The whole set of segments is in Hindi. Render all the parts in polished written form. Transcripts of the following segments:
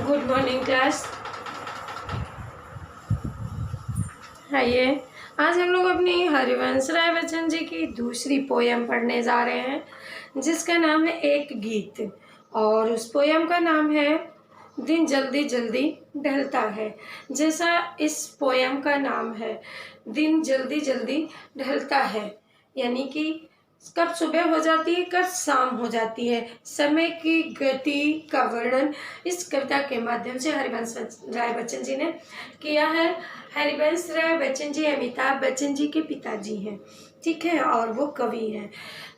Good morning class. आइए, आज हम लोग अपनी हरिवंश राय बच्चन जी की दूसरी पोयम पढ़ने जा रहे हैं जिसका नाम है एक गीत। और उस पोयम का नाम है दिन जल्दी जल्दी ढलता है। जैसा इस पोयम का नाम है दिन जल्दी जल्दी ढलता है, यानी कि कब सुबह हो जाती है कब शाम हो जाती है, समय की गति का वर्णन इस कविता के माध्यम से हरिवंश राय बच्चन जी ने किया है। हरिवंश राय बच्चन जी अमिताभ बच्चन जी के पिताजी हैं, ठीक है, और वो कवि हैं।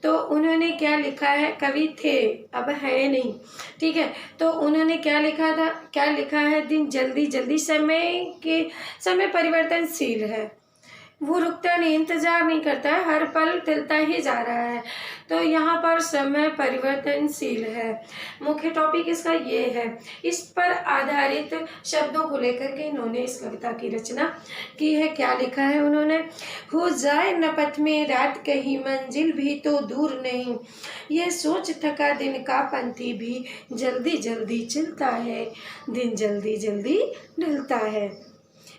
तो उन्होंने क्या लिखा है, कवि थे, अब है नहीं, ठीक है। तो उन्होंने क्या लिखा था, क्या लिखा है, दिन जल्दी जल्दी समय परिवर्तनशील है, वो रुकता नहीं, इंतजार नहीं करता है, हर पल चलता ही जा रहा है। तो यहाँ पर समय परिवर्तनशील है, मुख्य टॉपिक इसका ये है। इस पर आधारित शब्दों को लेकर के इन्होंने इस कविता की रचना की है। क्या लिखा है उन्होंने, हो जाए न पथ में रात कहीं मंजिल भी तो दूर नहीं, ये सोच थका दिन का पंथी भी जल्दी जल्दी चलता है, दिन जल्दी जल्दी ढलता है।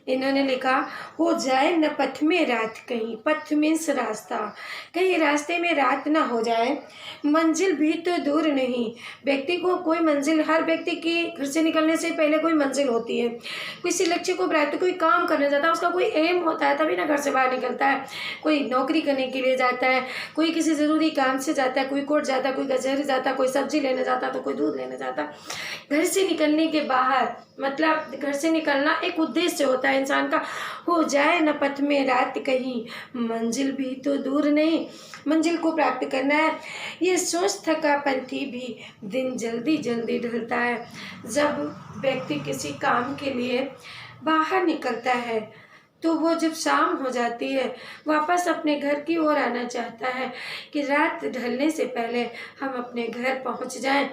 इन्होंने लिखा, हो जाए न पथ में रात कहीं, पथ मीन्स रास्ता, कहीं रास्ते में रात ना हो जाए, मंजिल भी तो दूर नहीं। व्यक्ति को कोई मंजिल, हर व्यक्ति की घर से निकलने से पहले कोई मंजिल होती है, किसी लक्ष्य को प्राप्त, कोई काम करने जाता है, उसका कोई एम होता है, तभी ना घर से बाहर निकलता है। कोई नौकरी करने के लिए जाता है, कोई किसी ज़रूरी काम से जाता है, कोई कोर्ट जाता है, कोई कचहरी जाता है, कोई सब्जी लेने जाता है, तो कोई दूध लेने जाता है। घर से निकलने के बाहर मतलब घर से निकलना एक उद्देश्य होता है इंसान का। हो जाए न पथ में रात कहीं, मंजिल भी तो दूर नहीं, मंजिल को प्राप्त करना है, ये सोच थका पंथी भी दिन जल्दी जल्दी ढलता है। जब व्यक्ति किसी काम के लिए बाहर निकलता है तो वो जब शाम हो जाती है वापस अपने घर की ओर आना चाहता है कि रात ढलने से पहले हम अपने घर पहुंच जाएं।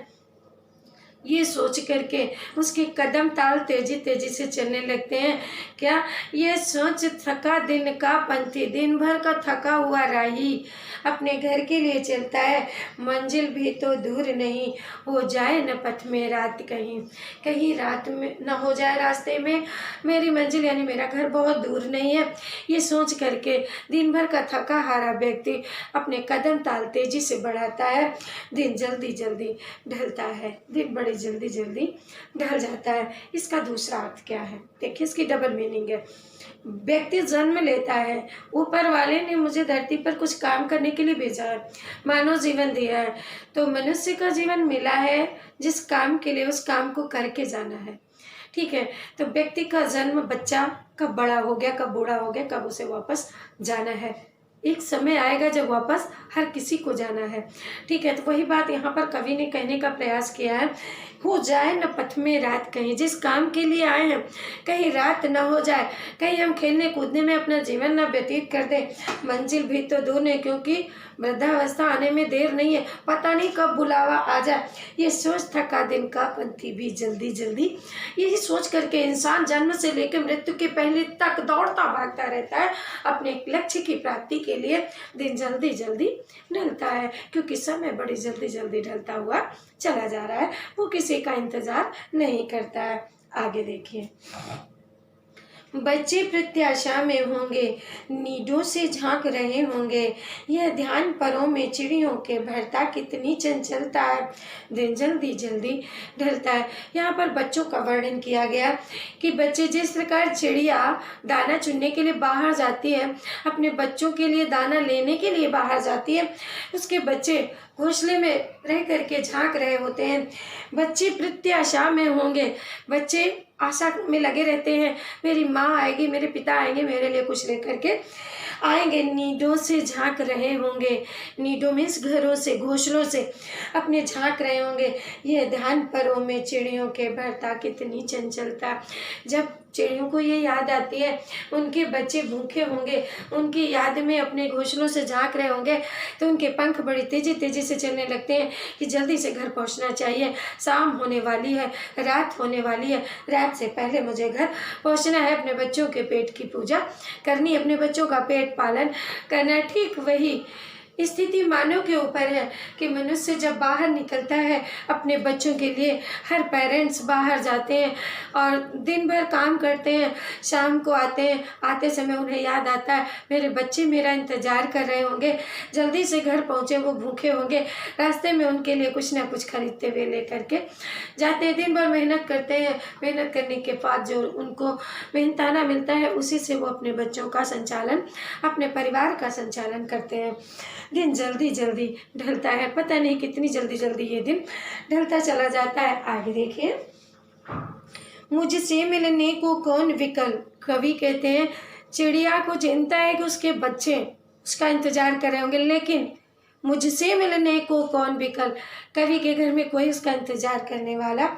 ये सोच करके उसके कदम ताल तेजी तेजी से चलने लगते हैं। क्या, ये सोच थका दिन का पंथी, दिन भर का थका हुआ राही अपने घर के लिए चलता है, मंजिल भी तो दूर नहीं, हो जाए न पथ में रात कहीं, कहीं रात में न हो जाए रास्ते में मेरी मंजिल, यानी मेरा घर बहुत दूर नहीं है। ये सोच करके दिन भर का थका हारा व्यक्ति अपने कदम ताल तेजी से बढ़ाता है, दिन जल्दी जल्दी ढलता है, दिन बड़ी जल्दी जल्दी ढल जाता है। इसका दूसरा अर्थ क्या है, देखिए इसकी डबल मीनिंग है। व्यक्ति जन्म लेता है, ऊपर वाले ने मुझे धरती पर कुछ काम करने के लिए भेजा है, मानव जीवन दिया है, तो मनुष्य का जीवन मिला है जिस काम के लिए उस काम को करके जाना है, ठीक है। तो व्यक्ति का जन्म, बच्चा कब बड़ा हो गया, कब बूढ़ा हो गया, कब उसे वापस जाना है, एक समय आएगा जब वापस हर किसी को जाना है, ठीक है। तो वही बात यहाँ पर कवि ने कहने का प्रयास किया है, हो जाए न पथ में रात कहीं, जिस काम के लिए आए हैं कहीं रात न हो जाए, कहीं हम खेलने कूदने में अपना जीवन न व्यतीत कर दें, मंजिल भी तो दूर नहीं, क्योंकि वृद्धावस्था आने में देर नहीं है, पता नहीं कब बुलावा आ जाए, ये सोच थका दिन का पंथी भी जल्दी जल्दी। यही सोच करके इंसान जन्म से लेकर मृत्यु के पहले तक दौड़ता भागता रहता है अपने लक्ष्य की प्राप्ति के लिए, दिन जल्दी जल्दी ढलता है, क्योंकि समय बड़ी जल्दी जल्दी ढलता हुआ चला जा रहा है, वो किसी का इंतजार नहीं करता है। आगे देखिए, बच्चे प्रत्याशा में होंगे, नीडों से झांक रहे होंगे, यह ध्यान परों में चिड़ियों के भरता कितनी चंचलता है, दिन जल्दी जल्दी ढलता है। यहाँ पर बच्चों का वर्णन किया गया कि बच्चे जिस प्रकार चिड़िया दाना चुनने के लिए बाहर जाती है, अपने बच्चों के लिए दाना लेने के लिए बाहर जाती है, उसके बच्चे घोंसले में रह करके झांक रहे होते हैं। बच्चे प्रत्याशा में होंगे, बच्चे आशा में लगे रहते हैं, मेरी माँ आएगी, मेरे पिता आएंगे, मेरे लिए कुछ लेकर के आएंगे। नीडों से झांक रहे होंगे, नीडों मीन्स घरों से, घोंसलों से अपने झांक रहे होंगे, ये ध्यान परों में चिड़ियों के भरता कितनी चंचलता। जब चिड़ियों को ये याद आती है, उनके बच्चे भूखे होंगे, उनकी याद में अपने घोंसलों से झांक रहे होंगे, तो उनके पंख बड़ी तेजी तेजी से चलने लगते हैं कि जल्दी से घर पहुंचना चाहिए, शाम होने वाली है, रात होने वाली है, रात से पहले मुझे घर पहुंचना है, अपने बच्चों के पेट की पूजा करनी, अपने बच्चों का पेट पालन करना। ठीक वही स्थिति मानव के ऊपर है कि मनुष्य जब बाहर निकलता है अपने बच्चों के लिए, हर पेरेंट्स बाहर जाते हैं और दिन भर काम करते हैं, शाम को आते हैं, आते समय उन्हें याद आता है मेरे बच्चे मेरा इंतज़ार कर रहे होंगे, जल्दी से घर पहुँचे, वो भूखे होंगे, रास्ते में उनके लिए कुछ ना कुछ खरीदते हुए लेकर के जाते हैं। दिन भर मेहनत करते हैं, मेहनत करने के बाद जो उनको मेहनताना मिलता है उसी से वो अपने बच्चों का संचालन, अपने परिवार का संचालन करते हैं। दिन जल्दी जल्दी ढलता है, पता नहीं कितनी जल्दी जल्दी ये दिन ढलता चला जाता है। आगे देखिए, मुझसे मिलने को कौन विकल। कवि कहते हैं चिड़िया को चिंता है कि उसके बच्चे उसका इंतजार कर रहे होंगे, लेकिन मुझसे मिलने को कौन विकल। कवि के घर में कोई उसका इंतजार करने वाला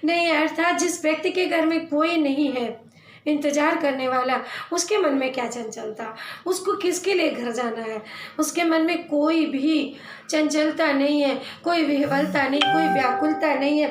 नहीं है, अर्थात जिस व्यक्ति के घर में कोई नहीं है इंतजार करने वाला, उसके मन में क्या चंचलता, उसको किसके लिए घर जाना है, उसके मन में कोई भी चंचलता नहीं है, कोई विह्वलता नहीं, कोई व्याकुलता नहीं है।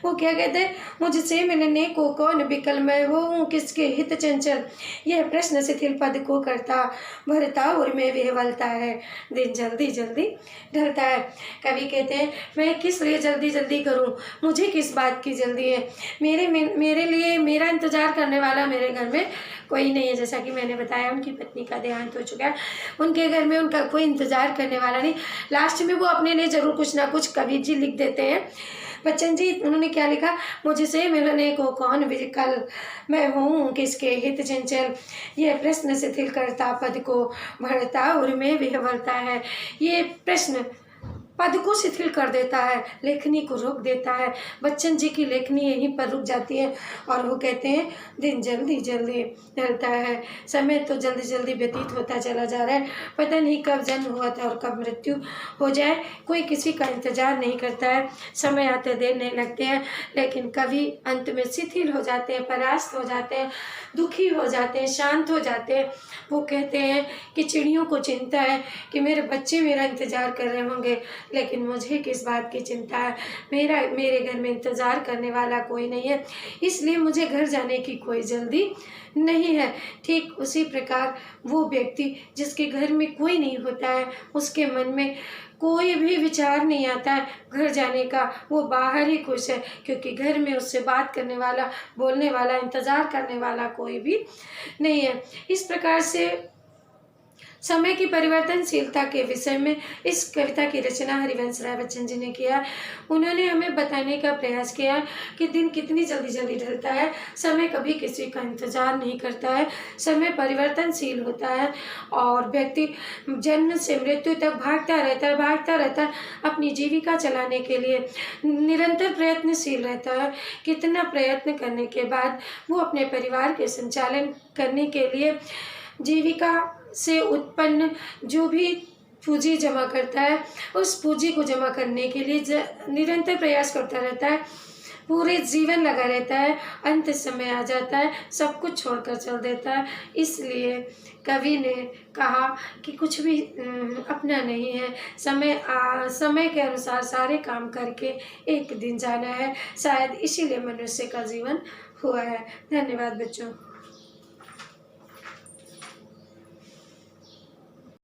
वो क्या कहते हैं, मुझसे मिलने को कौन विकल, मैं वो हूँ किसके हित चंचल। यह प्रश्न शिथिल पद को करता भरता और में विह्वलता है। दिन जल्दी जल्दी ढलता है। कवि कहते हैं मैं किस लिए जल्दी जल्दी करूँ, मुझे किस बात की जल्दी है, मेरे लिए मेरा इंतजार करने वाला मेरे घर में कोई नहीं है। जैसा कि मैंने बताया उनकी पत्नी का देहांत हो चुका है, उनके घर में उनका कोई इंतजार करने वाला नहीं। लास्ट में वो अपने लिए जरूर कुछ ना कुछ कवि जी लिख देते हैं। बच्चन जी उन्होंने क्या लिखा, मुझसे मिलने को कौन विकल, मैं हूँ किसके हित चंचल। यह प्रश्न शिथिल करता पद को भरता और में विह्वलता है। ये प्रश्न पद को शिथिल कर देता है, लेखनी को रोक देता है। बच्चन जी की लेखनी यहीं पर रुक जाती है और वो कहते हैं दिन जल्दी जल्दी ढलता है। समय तो जल्दी जल्दी व्यतीत होता चला जा रहा है, पता नहीं कब जन्म हुआ था और कब मृत्यु हो जाए, कोई किसी का इंतजार नहीं करता है। समय आते देर नहीं लगते हैं, लेकिन कभी अंत में शिथिल हो जाते हैं, परास्त हो जाते हैं, दुखी हो जाते हैं, शांत हो जाते हैं। वो कहते हैं कि चिड़ियों को चिंता है कि मेरे बच्चे मेरा इंतजार कर रहे होंगे, लेकिन मुझे किस बात की चिंता है, मेरे घर में इंतज़ार करने वाला कोई नहीं है, इसलिए मुझे घर जाने की कोई जल्दी नहीं है। ठीक उसी प्रकार वो व्यक्ति जिसके घर में कोई नहीं होता है, उसके मन में कोई भी विचार नहीं आता है घर जाने का, वो बाहर ही खुश है, क्योंकि घर में उससे बात करने वाला, बोलने वाला, इंतज़ार करने वाला कोई भी नहीं है। इस प्रकार से समय की परिवर्तनशीलता के विषय में इस कविता की रचना हरिवंश राय बच्चन जी ने किया। उन्होंने हमें बताने का प्रयास किया कि दिन कितनी जल्दी जल्दी ढलता है, समय कभी किसी का इंतजार नहीं करता है, समय परिवर्तनशील होता है और व्यक्ति जन्म से मृत्यु तक भागता रहता है अपनी जीविका चलाने के लिए निरंतर प्रयत्नशील रहता है। कितना प्रयत्न करने के बाद वो अपने परिवार के संचालन करने के लिए जीविका से उत्पन्न जो भी पूंजी जमा करता है, उस पूंजी को जमा करने के लिए निरंतर प्रयास करता रहता है, पूरे जीवन लगा रहता है। अंत समय आ जाता है, सब कुछ छोड़कर चल देता है। इसलिए कवि ने कहा कि कुछ भी अपना नहीं है, समय के अनुसार सारे काम करके एक दिन जाना है। शायद इसीलिए मनुष्य का जीवन हुआ है। धन्यवाद बच्चों।